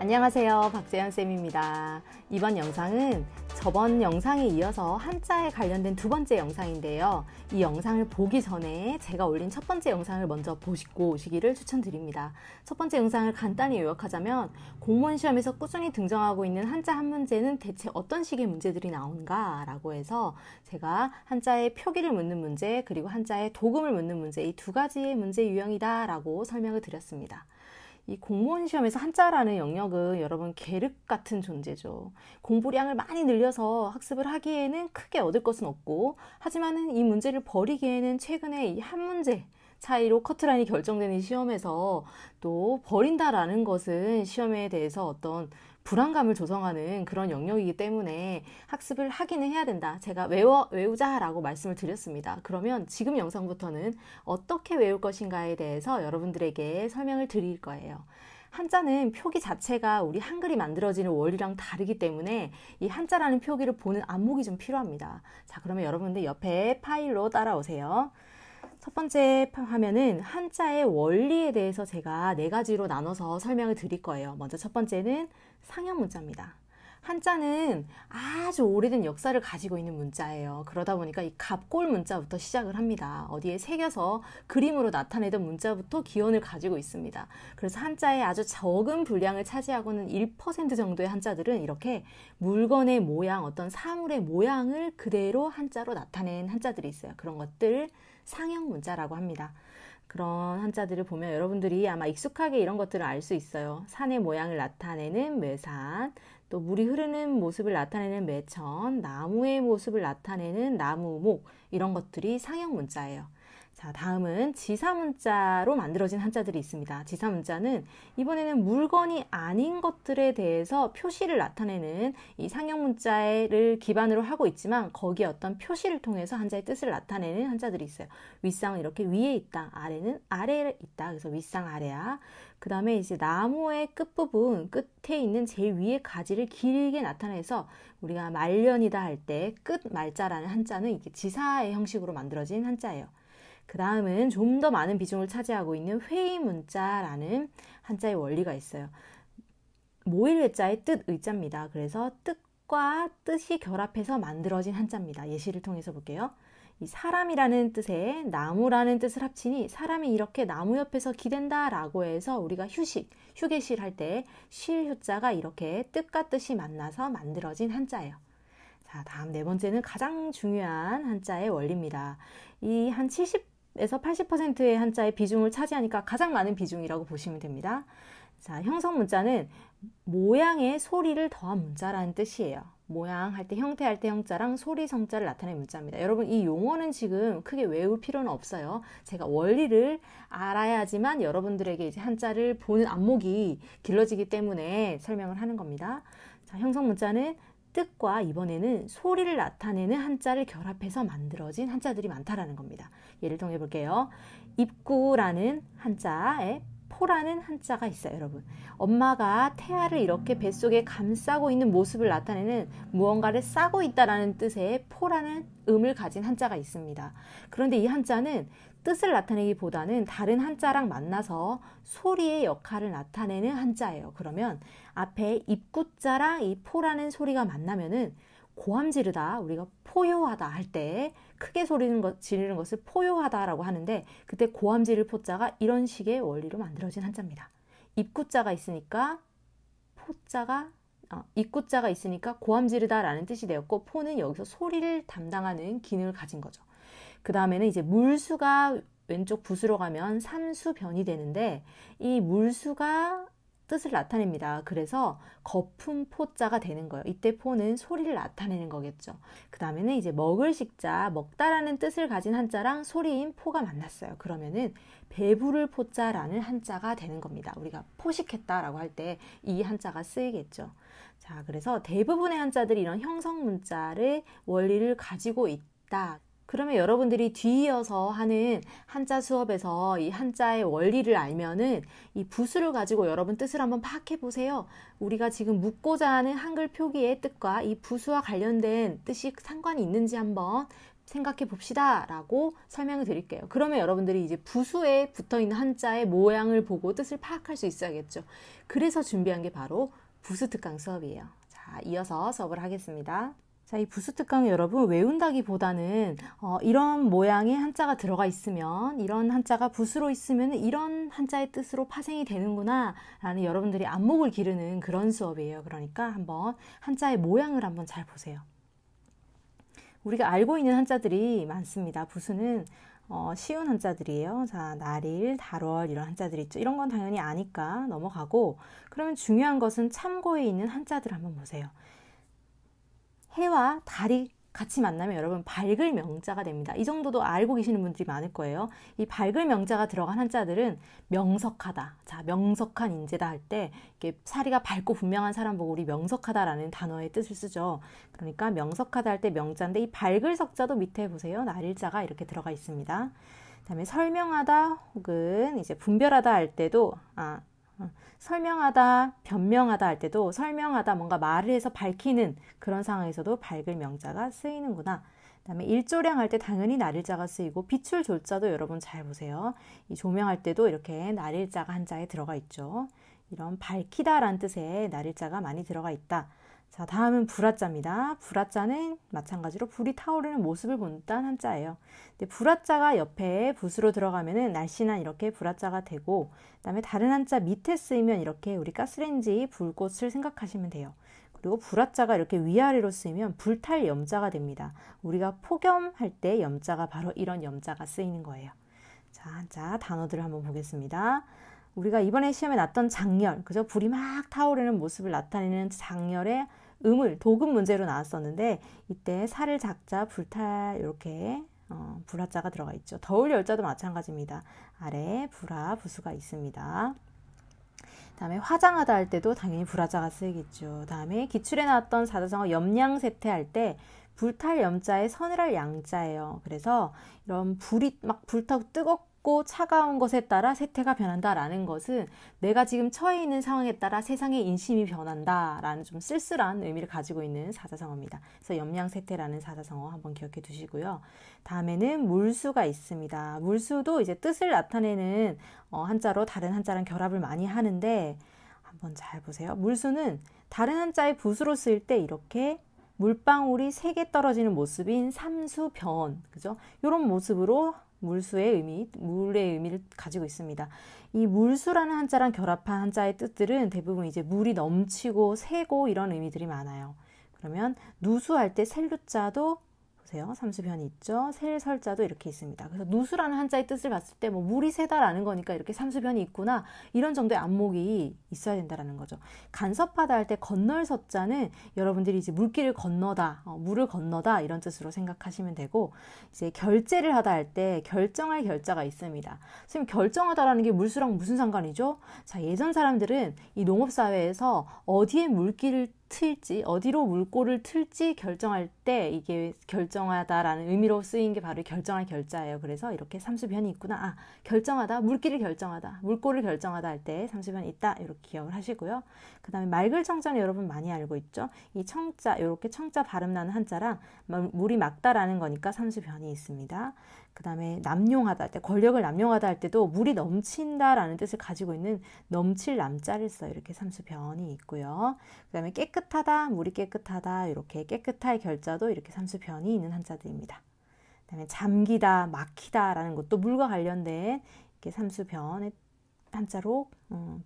안녕하세요, 박재현쌤입니다. 이번 영상은 저번 영상에 이어서 한자에 관련된 두 번째 영상인데요. 이 영상을 보기 전에 제가 올린 첫 번째 영상을 먼저 보시고 오시기를 추천드립니다. 첫 번째 영상을 간단히 요약하자면 공무원 시험에서 꾸준히 등장하고 있는 한자 한 문제는 대체 어떤 식의 문제들이 나오는가 라고 해서 제가 한자의 표기를 묻는 문제 그리고 한자의 도금을 묻는 문제 이 두 가지의 문제 유형이다 라고 설명을 드렸습니다. 이 공무원 시험에서 한자라는 영역은 여러분 계륵 같은 존재죠. 공부량을 많이 늘려서 학습을 하기에는 크게 얻을 것은 없고, 하지만은 이 문제를 버리기에는 최근에 이 한 문제 차이로 커트라인이 결정되는 시험에서 또 버린다라는 것은 시험에 대해서 어떤 불안감을 조성하는 그런 영역이기 때문에 학습을 하기는 해야 된다. 제가 외우자라고 말씀을 드렸습니다. 그러면 지금 영상부터는 어떻게 외울 것인가에 대해서 여러분들에게 설명을 드릴 거예요. 한자는 표기 자체가 우리 한글이 만들어지는 원리랑 다르기 때문에 이 한자라는 표기를 보는 안목이 좀 필요합니다. 자, 그러면 여러분들 옆에 파일로 따라오세요. 첫 번째 화면은 한자의 원리에 대해서 제가 네 가지로 나눠서 설명을 드릴 거예요. 먼저 첫 번째는 상형 문자입니다. 한자는 아주 오래된 역사를 가지고 있는 문자예요. 그러다 보니까 이 갑골 문자부터 시작을 합니다. 어디에 새겨서 그림으로 나타내던 문자부터 기원을 가지고 있습니다. 그래서 한자의 아주 적은 분량을 차지하고는 1% 정도의 한자들은 이렇게 물건의 모양, 어떤 사물의 모양을 그대로 한자로 나타낸 한자들이 있어요. 그런 것들 상형 문자라고 합니다. 그런 한자들을 보면 여러분들이 아마 익숙하게 이런 것들을 알 수 있어요. 산의 모양을 나타내는 매산, 또 물이 흐르는 모습을 나타내는 매천, 나무의 모습을 나타내는 나무목, 이런 것들이 상형 문자예요. 자, 다음은 지사문자로 만들어진 한자들이 있습니다. 지사문자는 이번에는 물건이 아닌 것들에 대해서 표시를 나타내는 이 상형 문자를 기반으로 하고 있지만 거기에 어떤 표시를 통해서 한자의 뜻을 나타내는 한자들이 있어요. 윗상은 이렇게 위에 있다, 아래는 아래에 있다. 그래서 윗상 아래야. 그 다음에 이제 나무의 끝부분, 끝에 있는 제일 위에 가지를 길게 나타내서 우리가 말년이다 할 때 끝 말자라는 한자는 이게 지사의 형식으로 만들어진 한자예요. 그 다음은 좀 더 많은 비중을 차지하고 있는 회의문자라는 한자의 원리가 있어요. 모일회자의 뜻 의자입니다. 그래서 뜻과 뜻이 결합해서 만들어진 한자입니다. 예시를 통해서 볼게요. 이 사람이라는 뜻에 나무라는 뜻을 합치니 사람이 이렇게 나무 옆에서 기댄다 라고 해서 우리가 휴게실 할 때 실 휴자가 이렇게 뜻과 뜻이 만나서 만들어진 한자예요. 자, 다음 네 번째는 가장 중요한 한자의 원리입니다. 이 한 70에서 80%의 한자의 비중을 차지하니까 가장 많은 비중이라고 보시면 됩니다. 자, 형성 문자는 모양의 소리를 더한 문자라는 뜻이에요. 모양 할 때 형태 할 때 형자랑 소리 성자를 나타내는 문자입니다. 여러분 이 용어는 지금 크게 외울 필요는 없어요. 제가 원리를 알아야지만 여러분들에게 이제 한자를 보는 안목이 길러지기 때문에 설명을 하는 겁니다. 자, 형성 문자는 뜻과 이번에는 소리를 나타내는 한자를 결합해서 만들어진 한자들이 많다라는 겁니다. 예를 통해 볼게요. 입구라는 한자에 포라는 한자가 있어요, 여러분. 엄마가 태아를 이렇게 뱃속에 감싸고 있는 모습을 나타내는 무언가를 싸고 있다라는 뜻의 포라는 음을 가진 한자가 있습니다. 그런데 이 한자는 뜻을 나타내기보다는 다른 한자랑 만나서 소리의 역할을 나타내는 한자예요. 그러면 앞에 입구자랑 이 포라는 소리가 만나면은 고함 지르다, 우리가 포효하다 할 때 크게 지르는 것을 포효하다라고 하는데 그때 고함 지를 포자가 이런 식의 원리로 만들어진 한자입니다. 입구자가 있으니까 입구자가 있으니까 고함 지르다라는 뜻이 되었고 포는 여기서 소리를 담당하는 기능을 가진 거죠. 그 다음에는 이제 물수가 왼쪽 붓으로 가면 삼수변이 되는데 이 물수가 뜻을 나타냅니다. 그래서 거품 포자가 되는 거예요. 이때 포는 소리를 나타내는 거겠죠. 그 다음에는 이제 먹을 식자, 먹다라는 뜻을 가진 한자랑 소리인 포가 만났어요. 그러면은 배부를 포자라는 한자가 되는 겁니다. 우리가 포식했다라고 할 때 이 한자가 쓰이겠죠. 자, 그래서 대부분의 한자들이 이런 형성 문자의 원리를 가지고 있다. 그러면 여러분들이 뒤이어서 하는 한자 수업에서 이 한자의 원리를 알면은 이 부수를 가지고 여러분 뜻을 한번 파악해 보세요. 우리가 지금 묻고자 하는 한글 표기의 뜻과 이 부수와 관련된 뜻이 상관이 있는지 한번 생각해 봅시다 라고 설명을 드릴게요. 그러면 여러분들이 이제 부수에 붙어있는 한자의 모양을 보고 뜻을 파악할 수 있어야겠죠. 그래서 준비한 게 바로 부수특강 수업이에요. 자, 이어서 수업을 하겠습니다. 자, 이 부수특강은 여러분 외운다기보다는 이런 모양의 한자가 들어가 있으면, 이런 한자가 부수로 있으면 이런 한자의 뜻으로 파생이 되는구나 라는 여러분들이 안목을 기르는 그런 수업이에요. 그러니까 한번 한자의 모양을 한번 잘 보세요. 우리가 알고 있는 한자들이 많습니다. 부수는 쉬운 한자들이에요. 자, 날일, 달월 이런 한자들이 있죠. 이런 건 당연히 아니까 넘어가고, 그러면 중요한 것은 참고에 있는 한자들 한번 보세요. 해와 달이 같이 만나면 여러분 밝을 명자가 됩니다. 이 정도도 알고 계시는 분들이 많을 거예요. 이 밝을 명자가 들어간 한자들은 명석하다. 자, 명석한 인재다 할 때 이렇게 사리가 밝고 분명한 사람 보고 우리 명석하다라는 단어의 뜻을 쓰죠. 그러니까 명석하다 할 때 명자인데 이 밝을 석자도 밑에 보세요. 날일자가 이렇게 들어가 있습니다. 그다음에 설명하다 혹은 이제 분별하다 할 때도 설명하다, 변명하다 할 때도 설명하다, 뭔가 말을 해서 밝히는 그런 상황에서도 밝을 명자가 쓰이는구나. 그다음에 일조량 할 때 당연히 날일자가 쓰이고, 비출 조자도 여러분 잘 보세요. 이 조명할 때도 이렇게 날일자가 한자에 들어가 있죠. 이런 밝히다라는 뜻의 날일자가 많이 들어가 있다. 자, 다음은 불화자입니다. 불화자는 마찬가지로 불이 타오르는 모습을 본다는 한자예요. 근데 불화자가 옆에 붓으로 들어가면은 날씬한 이렇게 불화자가 되고, 그다음에 다른 한자 밑에 쓰이면 이렇게 우리 가스레인지 불꽃을 생각하시면 돼요. 그리고 불화자가 이렇게 위아래로 쓰이면 불탈 염자가 됩니다. 우리가 폭염할 때 염자가 바로 이런 염자가 쓰이는 거예요. 자, 단어들을 한번 보겠습니다. 우리가 이번에 시험에 났던 장렬, 그죠? 불이 막 타오르는 모습을 나타내는 장렬의 음을 도금 문제로 나왔었는데, 이때 살을 작자 불탈 이렇게 불화자가 들어가 있죠. 더울 열자도 마찬가지입니다. 아래 불화 부수가 있습니다. 다음에 화장하다 할 때도 당연히 불화자가 쓰이겠죠. 다음에 기출에 나왔던 사자성어 염량세태 할 때 불탈 염자에 서늘할 양자예요. 그래서 이런 불이 막 불타고 뜨겁고 차가운 것에 따라 세태가 변한다라는 것은 내가 지금 처해 있는 상황에 따라 세상의 인심이 변한다라는 좀 쓸쓸한 의미를 가지고 있는 사자성어입니다. 그래서 염량세태라는 사자성어 한번 기억해 두시고요. 다음에는 물수가 있습니다. 물수도 이제 뜻을 나타내는 한자로 다른 한자랑 결합을 많이 하는데, 한번 잘 보세요. 물수는 다른 한자의 붓으로 쓰일 때 이렇게 물방울이 3개 떨어지는 모습인 삼수변, 그죠? 이런 모습으로 물수의 의미, 물의 의미를 가지고 있습니다. 이 물수라는 한자랑 결합한 한자의 뜻들은 대부분 이제 물이 넘치고 새고 이런 의미들이 많아요. 그러면 누수할 때 셀루자도 보세요. 삼수변이 있죠. 셀설자도 이렇게 있습니다. 그래서 누수라는 한자의 뜻을 봤을 때 뭐 물이 새다라는 거니까 이렇게 삼수변이 있구나, 이런 정도의 안목이 있어야 된다라는 거죠. 간섭하다 할 때 건널 섭자는 여러분들이 이제 물길을 건너다, 물을 건너다 이런 뜻으로 생각하시면 되고, 이제 결제를 하다 할 때 결정할 결자가 있습니다. 선생님, 결정하다라는 게 물수랑 무슨 상관이죠? 자, 예전 사람들은 이 농업사회에서 어디에 물길을 틀지, 어디로 물꼬를 틀지 결정할 때 이게 결정하다라는 의미로 쓰인 게 바로 결정할 결자예요. 그래서 이렇게 삼수변이 있구나. 결정하다, 물길을 결정하다, 물꼬를 결정하다 할 때 삼수변이 있다, 이렇게 기억을 하시고요. 그 다음에 맑을 청자는 여러분 많이 알고 있죠. 이 청자, 이렇게 청자 발음 나는 한자랑 물이 맑다라는 거니까 삼수변이 있습니다. 그 다음에 남용하다 할 때, 권력을 남용하다 할 때도 물이 넘친다라는 뜻을 가지고 있는 넘칠 남자를 써요. 이렇게 삼수변이 있고요. 그 다음에 깨끗하다, 물이 깨끗하다, 이렇게 깨끗할 결자도 이렇게 삼수변이 있는 한자들입니다. 그 다음에 잠기다, 막히다라는 것도 물과 관련된 이렇게 삼수변의 한자로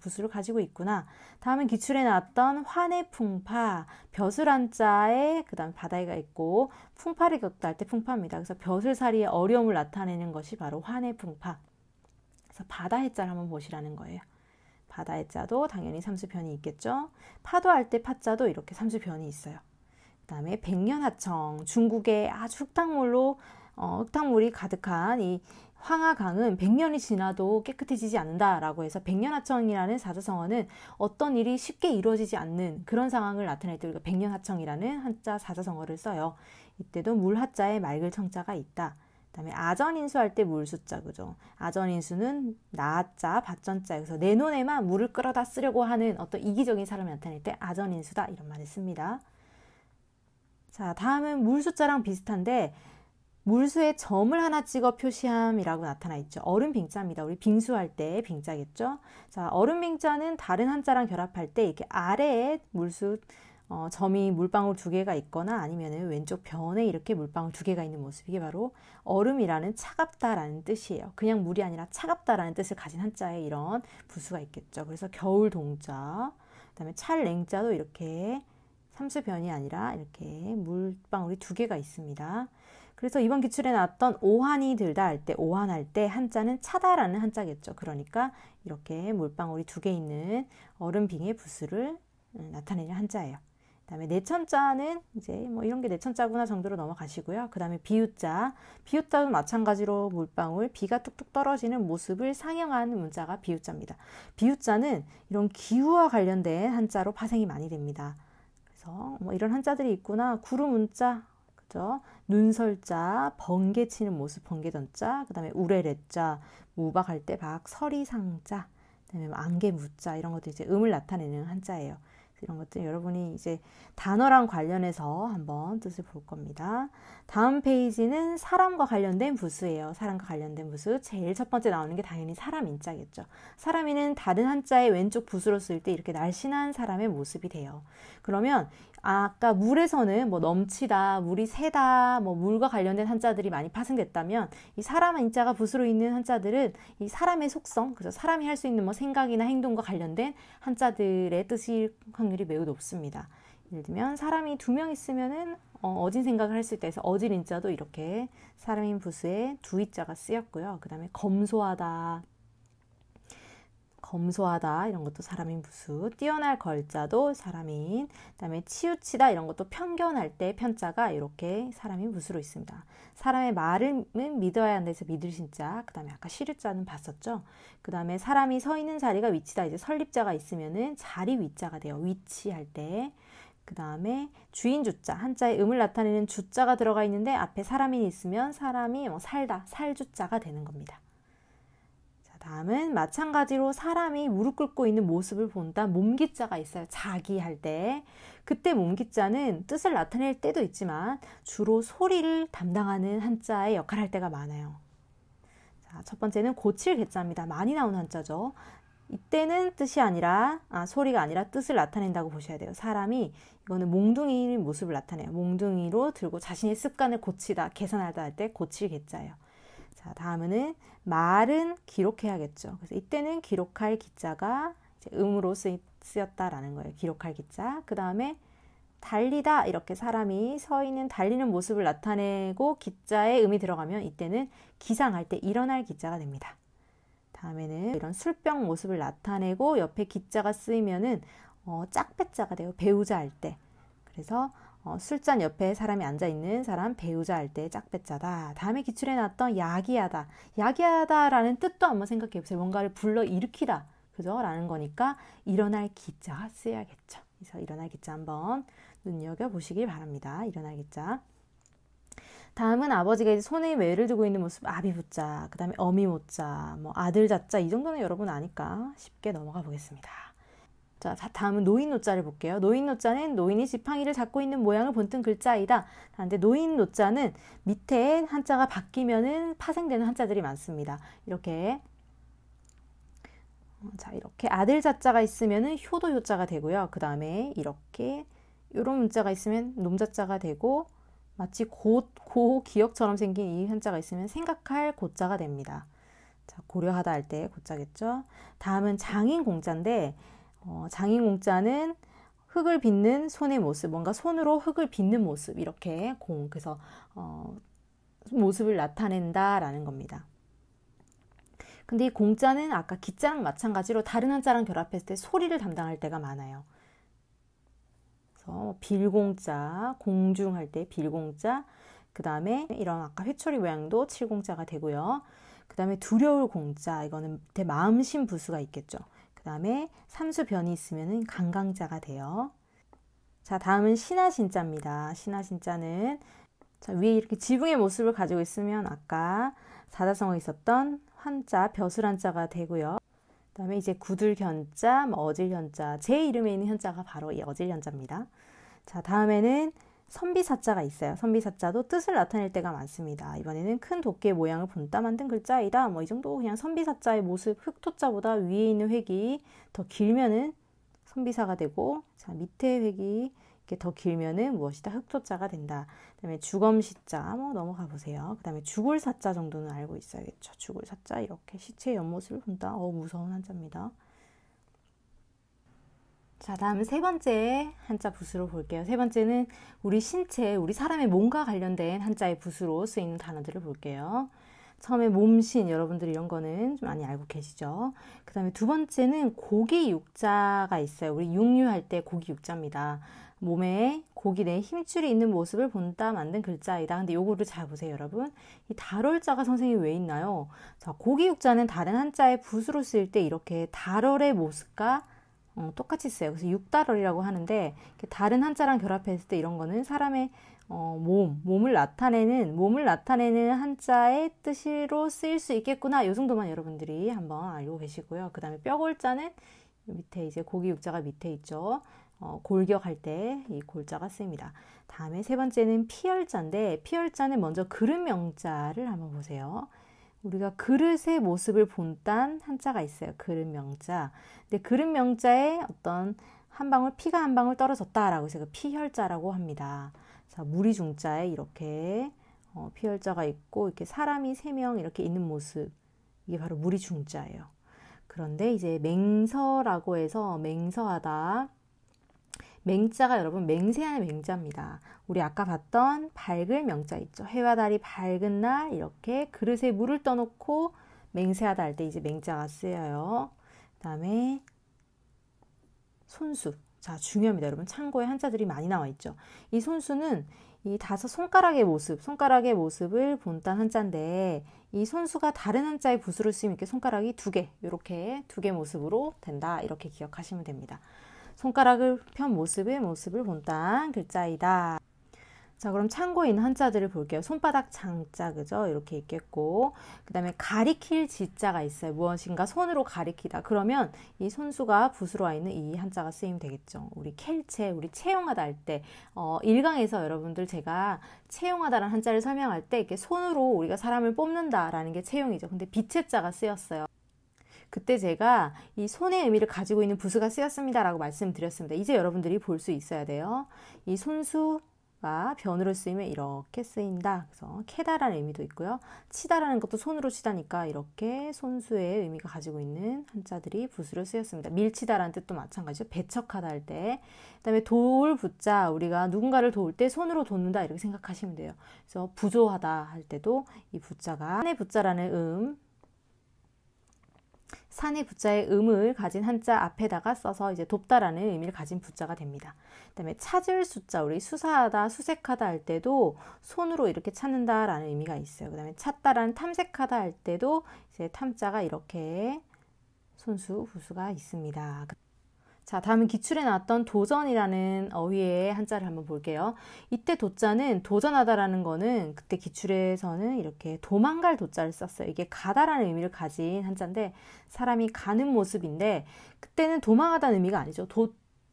부수를 가지고 있구나. 다음은 기출에 나왔던 환의 풍파, 벼슬 한자에 그 다음에 바다이가 있고 풍파를 겪다 할 때 풍파입니다. 그래서 벼슬살이의 어려움을 나타내는 것이 바로 환의 풍파. 그래서 바다의 자를 한번 보시라는 거예요. 바다의 자도 당연히 삼수변이 있겠죠. 파도할 때 파자도 이렇게 삼수변이 있어요. 그 다음에 백년하청, 중국의 아주 흙탕물이 가득한 이 황하강은 100년이 지나도 깨끗해지지 않는다라고 해서 백년하청이라는 사자성어는 어떤 일이 쉽게 이루어지지 않는 그런 상황을 나타낼 때 우리가 백년하청이라는 한자 사자성어를 써요. 이때도 물하자에 맑을 청자가 있다. 그 다음에 아전인수할 때 물수자, 그죠? 아전인수는 나자, 밭전자, 그래서 내 눈에만 물을 끌어다 쓰려고 하는 어떤 이기적인 사람을 나타낼 때 아전인수다, 이런 말을 씁니다. 자, 다음은 물수자랑 비슷한데 물수에 점을 하나 찍어 표시함이라고 나타나 있죠. 얼음 빙자입니다. 우리 빙수할 때 빙자겠죠. 자, 얼음 빙자는 다른 한자랑 결합할 때 이렇게 아래에 물수 점이 물방울 2개가 있거나 아니면 왼쪽 변에 이렇게 물방울 2개가 있는 모습. 이게 바로 얼음이라는 차갑다라는 뜻이에요. 그냥 물이 아니라 차갑다라는 뜻을 가진 한자에 이런 부수가 있겠죠. 그래서 겨울 동자, 그다음에 찰냉자도 이렇게 삼수변이 아니라 이렇게 물방울이 2개가 있습니다. 그래서 이번 기출에 나왔던 오한이 들다 할 때, 오한할 때 한자는 차다라는 한자겠죠. 그러니까 이렇게 물방울이 2개 있는 얼음빙의 부수를 나타내는 한자예요. 그다음에 내천자는 이제 뭐 이런 게 내천자구나 정도로 넘어가시고요. 그다음에 비유자, 비유자도 마찬가지로 물방울, 비가 뚝뚝 떨어지는 모습을 상영한 문자가 비유자입니다. 비유자는 이런 기후와 관련된 한자로 파생이 많이 됩니다. 그래서 뭐 이런 한자들이 있구나. 구름 문자, 그죠? 눈설자, 번개 치는 모습, 번개던자, 그다음에 우레레자, 무박할 때 박, 서리상자, 그다음에 안개무자 이런 것도 이제 음을 나타내는 한자예요. 이런 것들 여러분이 이제 단어랑 관련해서 한번 뜻을 볼 겁니다. 다음 페이지는 사람과 관련된 부수예요. 사람과 관련된 부수. 제일 첫 번째 나오는 게 당연히 사람 인자겠죠. 사람이는 다른 한자의 왼쪽 부수로 쓸 때 이렇게 날씬한 사람의 모습이 돼요. 그러면 아까 물에서는 뭐 넘치다, 물이 새다, 뭐 물과 관련된 한자들이 많이 파생됐다면 이 사람 인자가 부수로 있는 한자들은 이 사람의 속성, 그죠? 사람이 할 수 있는 뭐 생각이나 행동과 관련된 한자들의 뜻일 확률이 매우 높습니다. 예를 들면 사람이 2명 있으면은 어진 생각을 할 수 있다 해서 어질 인자도 이렇게 사람인 부수에 두이자가 쓰였고요. 그 다음에 검소하다, 검소하다 이런 것도 사람인 부수, 뛰어날 걸자도 사람인, 그다음에 치우치다 이런 것도 편견할 때 편자가 이렇게 사람인 부수로 있습니다. 사람의 말은 믿어야 한다 해서 믿을 신자, 그다음에 아까 시류자는 봤었죠. 그다음에 사람이 서 있는 자리가 위치다, 이제 설립자가 있으면은 자리 위자가 돼요. 위치할 때. 그다음에 주인 주자, 한자에 음을 나타내는 주자가 들어가 있는데 앞에 사람이 있으면 사람이 뭐 살다, 살주자가 되는 겁니다. 다음은 마찬가지로 사람이 무릎 꿇고 있는 모습을 본다. 몸기자가 있어요. 자기 할 때. 그때 몸기자는 뜻을 나타낼 때도 있지만 주로 소리를 담당하는 한자의 역할을 할 때가 많아요. 자, 첫 번째는 고칠 개자입니다. 많이 나오는 한자죠. 이때는 뜻이 아니라 소리가 아니라 뜻을 나타낸다고 보셔야 돼요. 사람이 이거는 몽둥이 모습을 나타내요. 몽둥이로 들고 자신의 습관을 고치다, 개선하다 할 때 고칠 개자예요. 자, 다음은 말은 기록해야겠죠. 그래서 이때는 기록할 기자가 이제 음으로 쓰였다라는 거예요. 기록할 기자. 그 다음에 달리다, 이렇게 사람이 서 있는 달리는 모습을 나타내고 기자에 음이 들어가면 이때는 기상할 때 일어날 기자가 됩니다. 다음에는 이런 술병 모습을 나타내고 옆에 기자가 쓰이면은 짝배자가 돼요. 배우자 할 때. 그래서 술잔 옆에 사람이 앉아있는 사람 배우자 할 때 짝배자다. 다음에 기출에 나왔던 야기하다. 야기하다라는 뜻도 한번 생각해 보세요. 뭔가를 불러일으키다. 그죠? 라는 거니까 일어날 기자가 쓰여야겠죠. 그래서 일어날 기자 한번 눈여겨보시길 바랍니다. 일어날 기자. 다음은 아버지가 이제 손에 매를 두고 있는 모습, 아비부자, 그 다음에 어미모자, 뭐 아들자자, 이 정도는 여러분 아니까 쉽게 넘어가 보겠습니다. 자, 다음은 노인노자를 볼게요. 노인노자는 노인이 지팡이를 잡고 있는 모양을 본뜬 글자이다. 그런데 노인노자는 밑에 한자가 바뀌면은 파생되는 한자들이 많습니다. 이렇게 자, 이렇게 아들자자가 있으면은 효도 효자가 되고요. 그 다음에 이렇게 이런 문자가 있으면 놈자자가 되고, 마치 고 기억처럼 생긴 이 한자가 있으면 생각할 고자가 됩니다. 자, 고려하다 할 때 고자겠죠. 다음은 장인공자인데 장인공자는 흙을 빚는 손의 모습, 뭔가 손으로 흙을 빚는 모습, 이렇게 그래서 모습을 나타낸다라는 겁니다. 근데 이 공자는 아까 기자랑 마찬가지로 다른 한자랑 결합했을 때 소리를 담당할 때가 많아요. 그래서 빌공자, 공중할 때 빌공자, 그 다음에 이런 아까 회초리 모양도 칠공자가 되고요. 그 다음에 두려울 공자, 이거는 밑에 마음심 부수가 있겠죠. 그 다음에 삼수변이 있으면 강강자가 돼요. 자, 다음은 신하신자입니다. 신하신자는 자, 위에 이렇게 지붕의 모습을 가지고 있으면 아까 사자성어에 있었던 한자, 벼슬한자가 되고요. 그 다음에 이제 구들견자, 어질견자, 제 이름에 있는 현자가 바로 이 어질견자입니다. 자, 다음에는 선비사자가 있어요. 선비사자도 뜻을 나타낼 때가 많습니다. 이번에는 큰 도끼의 모양을 본따 만든 글자이다. 뭐 이 정도 그냥 선비사자의 모습, 흑토자보다 위에 있는 획이 더 길면은 선비사가 되고, 자, 밑에 획이 이렇게 더 길면은 무엇이다? 흑토자가 된다. 그다음에 주검시자 뭐 넘어가 보세요. 그다음에 죽을사자 정도는 알고 있어야겠죠. 죽을사자 이렇게 시체의 옆모습을 본다. 무서운 한자입니다. 자, 다음 세 번째 한자 붓으로 볼게요. 세 번째는 우리 신체, 우리 사람의 몸과 관련된 한자의 붓으로 쓰이는 단어들을 볼게요. 처음에 몸신, 여러분들 이런 거는 좀 많이 알고 계시죠? 그 다음에 두 번째는 고기 육자가 있어요. 우리 육류할 때 고기 육자입니다. 몸에 고기 내 힘줄이 있는 모습을 본따 만든 글자이다. 근데 요거를 잘 보세요, 여러분. 이 달월자가 선생님이 왜 있나요? 자, 고기 육자는 다른 한자의 붓으로 쓸 때 이렇게 달월의 모습과 똑같이 써요. 그래서 육달월이라고 하는데 다른 한자랑 결합했을 때 이런 거는 사람의 몸을 나타내는 한자의 뜻으로 쓰일 수 있겠구나. 이 정도만 여러분들이 한번 알고 계시고요. 그 다음에 뼈골자는 밑에 이제 고기 육자가 밑에 있죠. 골격할 때 이 골자가 쓰입니다. 다음에 세 번째는 피열자인데 피열자는 먼저 그릇 명자를 한번 보세요. 우리가 그릇의 모습을 본딴 한자가 있어요. 그릇 명자. 근데 그릇 명자에 어떤 한 방울 피가 한 방울 떨어졌다라고 해서 피혈자라고 합니다. 자, 무리중자에 이렇게 피혈자가 있고 이렇게 사람이 3명 이렇게 있는 모습. 이게 바로 무리중자예요. 그런데 이제 맹서라고 해서 맹서하다. 맹자가 여러분 맹세하는 맹자입니다. 우리 아까 봤던 밝을 명자 있죠. 해와 달이 밝은 날 이렇게 그릇에 물을 떠놓고 맹세하다 할 때 이제 맹자가 쓰여요. 그 다음에 손수. 자, 중요합니다. 여러분 참고에 한자들이 많이 나와 있죠. 이 손수는 이 5 손가락의 모습을 본딴 한자인데 이 손수가 다른 한자의 붓으로 쓰이면 이렇게 손가락이 2개, 이렇게 2개 모습으로 된다. 이렇게 기억하시면 됩니다. 손가락을 편 모습을 본딴 글자이다. 자, 그럼 참고에 있는 한자들을 볼게요. 손바닥 장자, 그죠? 이렇게 있겠고, 그 다음에 가리킬 지자가 있어요. 무엇인가 손으로 가리키다. 그러면 이 손수가 붓으로 와 있는 이 한자가 쓰이면 되겠죠. 우리 캘체, 우리 채용하다 할 때, 1강에서 여러분들 제가 채용하다라는 한자를 설명할 때 이렇게 손으로 우리가 사람을 뽑는다라는 게 채용이죠. 근데 빛의 자가 쓰였어요. 그때 제가 이 손의 의미를 가지고 있는 부수가 쓰였습니다 라고 말씀드렸습니다. 이제 여러분들이 볼 수 있어야 돼요. 이 손수가 변으로 쓰이면 이렇게 쓰인다. 그래서 캐다라는 의미도 있고요. 치다라는 것도 손으로 치다니까 이렇게 손수의 의미가 가지고 있는 한자들이 붓으로 쓰였습니다. 밀치다라는 뜻도 마찬가지죠. 배척하다 할 때. 그 다음에 도울 붓자, 우리가 누군가를 도울 때 손으로 돕는다 이렇게 생각하시면 돼요. 그래서 부조하다 할 때도 이 붓자가 산의 붓자라는 산의 붓자의 음을 가진 한자 앞에다가 써서 이제 돕다라는 의미를 가진 붓자가 됩니다. 그 다음에 찾을 숫자, 우리 수사하다, 수색하다 할 때도 손으로 이렇게 찾는다라는 의미가 있어요. 그 다음에 찾다라는 탐색하다 할 때도 이제 탐자가 이렇게 손수, 부수가 있습니다. 자, 다음은 기출에 나왔던 도전이라는 어휘의 한자를 한번 볼게요. 이때 도자는 도전하다라는 거는 그때 기출에서는 이렇게 도망갈 도자를 썼어요. 이게 가다라는 의미를 가진 한자인데 사람이 가는 모습인데 그때는 도망하다는 의미가 아니죠.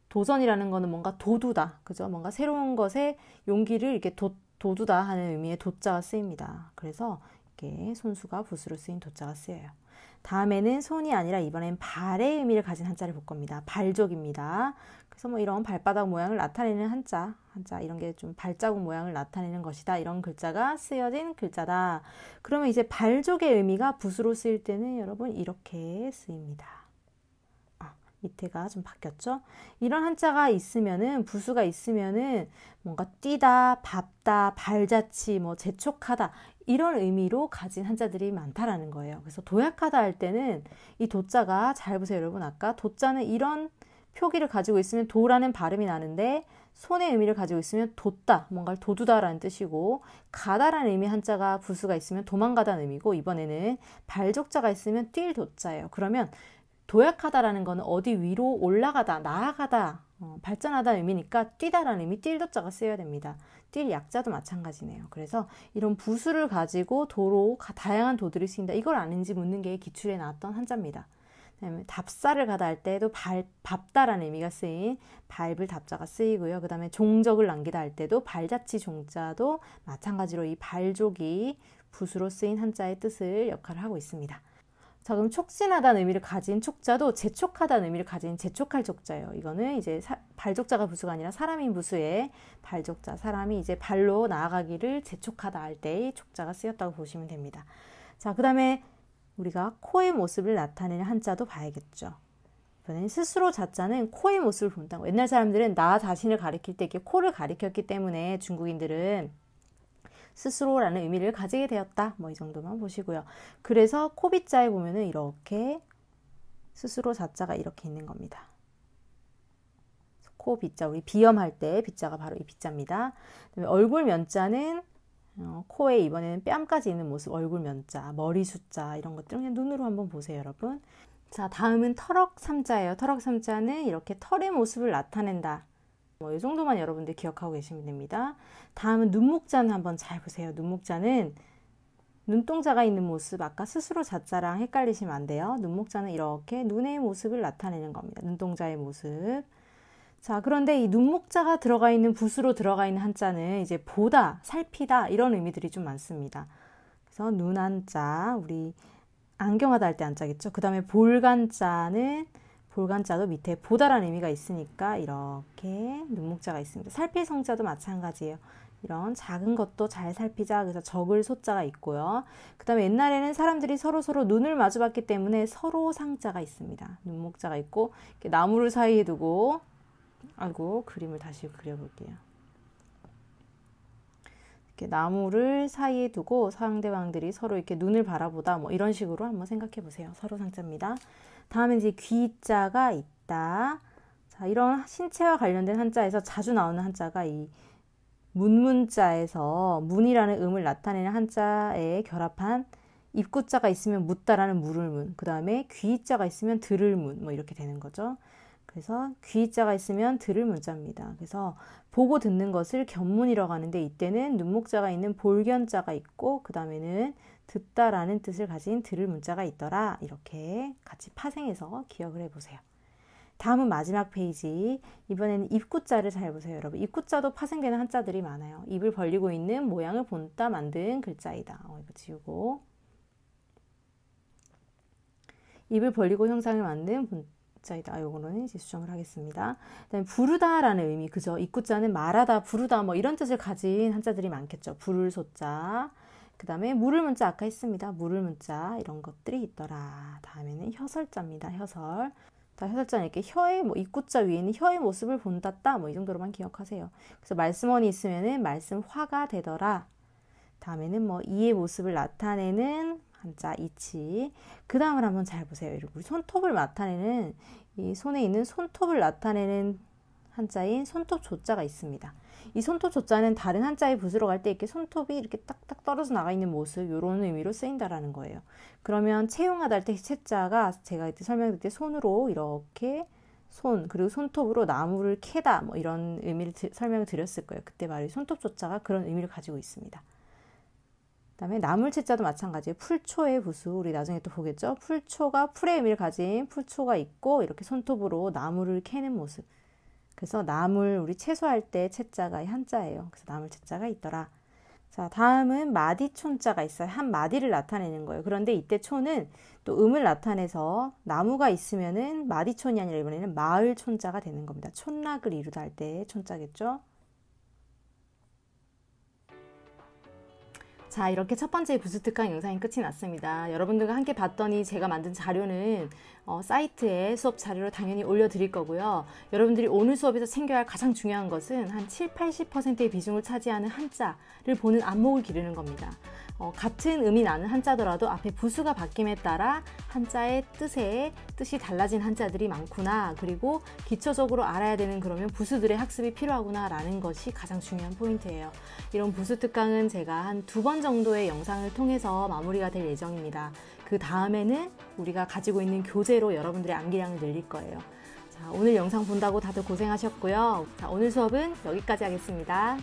도전이라는 거는 뭔가 도두다. 그죠? 뭔가 새로운 것에 용기를 이렇게 도두다 하는 의미의 도자가 쓰입니다. 그래서 이렇게 손수가 붓으로 쓰인 도자가 쓰여요. 다음에는 손이 아니라 이번엔 발의 의미를 가진 한자를 볼 겁니다. 발족입니다. 그래서 뭐 이런 발바닥 모양을 나타내는 한자 이런 게 좀 발자국 모양을 나타내는 것이다. 이런 글자가 쓰여진 글자다. 그러면 이제 발족의 의미가 붓으로 쓰일 때는 여러분 이렇게 쓰입니다. 밑에가 좀 바뀌었죠? 이런 한자가 있으면은 부수가 있으면은 뭔가 뛰다, 밟다, 발자취, 뭐 재촉하다 이런 의미로 가진 한자들이 많다라는 거예요. 그래서 도약하다 할 때는 이 도자가 잘 보세요, 여러분. 아까 도자는 이런 표기를 가지고 있으면 도라는 발음이 나는데 손의 의미를 가지고 있으면 돋다, 뭔가를 도두다라는 뜻이고 가다라는 의미 한자가 부수가 있으면 도망가다는 의미고 이번에는 발족자가 있으면 뛸 도자예요. 그러면 도약하다라는 거는 어디 위로 올라가다, 나아가다, 발전하다는 의미니까 뛰다라는 의미, 뛸도자가 쓰여야 됩니다. 뛸 약자도 마찬가지네요. 그래서 이런 부수를 가지고 도로 다양한 도들이 쓰인다. 이걸 아는지 묻는 게 기출에 나왔던 한자입니다. 그다음에 답사를 가다 할 때도 밟다라는 의미가 쓰인 밟을 답자가 쓰이고요. 그 다음에 종적을 남기다 할 때도 발자취 종자도 마찬가지로 이 발족이 붓으로 쓰인 한자의 뜻을 역할을 하고 있습니다. 자, 그럼 촉진하다는 의미를 가진 촉자도 재촉하다는 의미를 가진 재촉할 촉자예요. 이거는 이제 발족자가 부수가 아니라 사람인 부수의 발족자, 사람이 이제 발로 나아가기를 재촉하다 할 때의 촉자가 쓰였다고 보시면 됩니다. 자, 그 다음에 우리가 코의 모습을 나타내는 한자도 봐야겠죠. 이번엔 스스로 자자는 코의 모습을 본다고. 옛날 사람들은 나 자신을 가리킬 때 이렇게 코를 가리켰기 때문에 중국인들은 스스로라는 의미를 가지게 되었다. 뭐 이 정도만 보시고요. 그래서 코빗자에 보면은 이렇게 스스로 자자가 이렇게 있는 겁니다. 코빗자, 우리 비염할 때 빗자가 바로 이 빗자입니다. 그다음에 얼굴 면자는 코에 이번에는 뺨까지 있는 모습, 얼굴 면자, 머리 숫자 이런 것들 그냥 눈으로 한번 보세요, 여러분. 자, 다음은 터럭 삼자예요. 터럭 삼자는 이렇게 털의 모습을 나타낸다. 뭐 이 정도만 여러분들 기억하고 계시면 됩니다. 다음은 눈목자는 한번 잘 보세요. 눈목자는 눈동자가 있는 모습, 아까 스스로 자자랑 헷갈리시면 안 돼요. 눈목자는 이렇게 눈의 모습을 나타내는 겁니다. 눈동자의 모습. 자, 그런데 이 눈목자가 들어가 있는 붓으로 들어가 있는 한자는 이제 보다, 살피다 이런 의미들이 좀 많습니다. 그래서 눈한자, 우리 안경하다 할 때 한자겠죠. 그 다음에 볼간자는 볼간자도 밑에 보다라는 의미가 있으니까 이렇게 눈목자가 있습니다. 살필 성자도 마찬가지예요. 이런 작은 것도 잘 살피자. 그래서 적을 소자가 있고요. 그 다음에 옛날에는 사람들이 서로 눈을 마주봤기 때문에 서로 상자가 있습니다. 눈목자가 있고 이렇게 나무를 사이에 두고 그림을 다시 그려볼게요. 이렇게 나무를 사이에 두고 상대방들이 서로 이렇게 눈을 바라보다 뭐 이런 식으로 한번 생각해 보세요. 서로 상자입니다. 다음에 이제 귀자가 있다. 자, 이런 신체와 관련된 한자에서 자주 나오는 한자가 이 문문자에서 문이라는 음을 나타내는 한자에 결합한 입구자가 있으면 묻다라는 물을 문, 그 다음에 귀자가 있으면 들을 문, 뭐 이렇게 되는 거죠. 그래서 귀자가 있으면 들을 문자입니다. 그래서 보고 듣는 것을 견문이라고 하는데 이때는 눈목자가 있는 볼견자가 있고 그 다음에는 듣다라는 뜻을 가진 들을 문자가 있더라. 이렇게 같이 파생해서 기억을 해보세요. 다음은 마지막 페이지. 이번에는 입구자를 잘 보세요, 여러분. 입구자도 파생되는 한자들이 많아요. 입을 벌리고 있는 모양을 본따 만든 글자이다. 이거 지우고. 입을 벌리고 형상을 만든 자이다. 요거는 이제 수정을 하겠습니다. 그다음에 부르다라는 의미, 그죠? 입구자는 말하다, 부르다 뭐 이런 뜻을 가진 한자들이 많겠죠. 부를 소자. 그 다음에 물을 문자 아까 했습니다. 물을 문자 이런 것들이 있더라. 다음에는 혀설자입니다. 혀설. 혀설자는 이렇게 혀의 뭐 입구자 위에는 혀의 모습을 본다따 뭐 이 정도로만 기억하세요. 그래서 말씀원이 있으면은 말씀화가 되더라. 다음에는 뭐 이의 모습을 나타내는 한자 이치. 그 다음을 한번 잘 보세요. 우리 손톱을 나타내는 이 손에 있는 손톱을 나타내는 한자인 손톱 조자가 있습니다. 이 손톱 조자는 다른 한자의 붓으로 갈 때 이렇게 손톱이 이렇게 딱딱 떨어져 나가 있는 모습 이런 의미로 쓰인다라는 거예요. 그러면 채용하다 할 때 채자가 제가 이때 설명드릴 때 손으로 이렇게 손 그리고 손톱으로 나무를 캐다 뭐 이런 의미를 설명을 드렸을 거예요. 그때 바로 손톱 조자가 그런 의미를 가지고 있습니다. 그다음에 나물채자도 마찬가지예요. 풀초의 부수 우리 나중에 또 보겠죠. 풀초가 풀의 의미를 가진 풀초가 있고 이렇게 손톱으로 나무를 캐는 모습. 그래서 나물 우리 채소할 때 채자가 한자예요. 그래서 나물채자가 있더라. 자, 다음은 마디촌자가 있어요. 한 마디를 나타내는 거예요. 그런데 이때 촌은 또 음을 나타내서 나무가 있으면은 마디촌이 아니라 이번에는 마을촌자가 되는 겁니다. 촌락을 이루다 할 때 촌자겠죠. 자, 이렇게 첫 번째 부수특강 영상이 끝이 났습니다. 여러분들과 함께 봤더니 제가 만든 자료는 사이트에 수업 자료로 당연히 올려드릴 거고요. 여러분들이 오늘 수업에서 챙겨야 할 가장 중요한 것은 한 70~80%의 비중을 차지하는 한자를 보는 안목을 기르는 겁니다. 같은 음이 나는 한자더라도 앞에 부수가 바뀜에 따라 한자의 뜻이 달라진 한자들이 많구나. 그리고 기초적으로 알아야 되는 그러면 부수들의 학습이 필요하구나 라는 것이 가장 중요한 포인트예요. 이런 부수 특강은 제가 한 2번 정도의 영상을 통해서 마무리가 될 예정입니다. 그 다음에는 우리가 가지고 있는 교재로 여러분들의 암기량을 늘릴 거예요. 자, 오늘 영상 본다고 다들 고생하셨고요. 자, 오늘 수업은 여기까지 하겠습니다.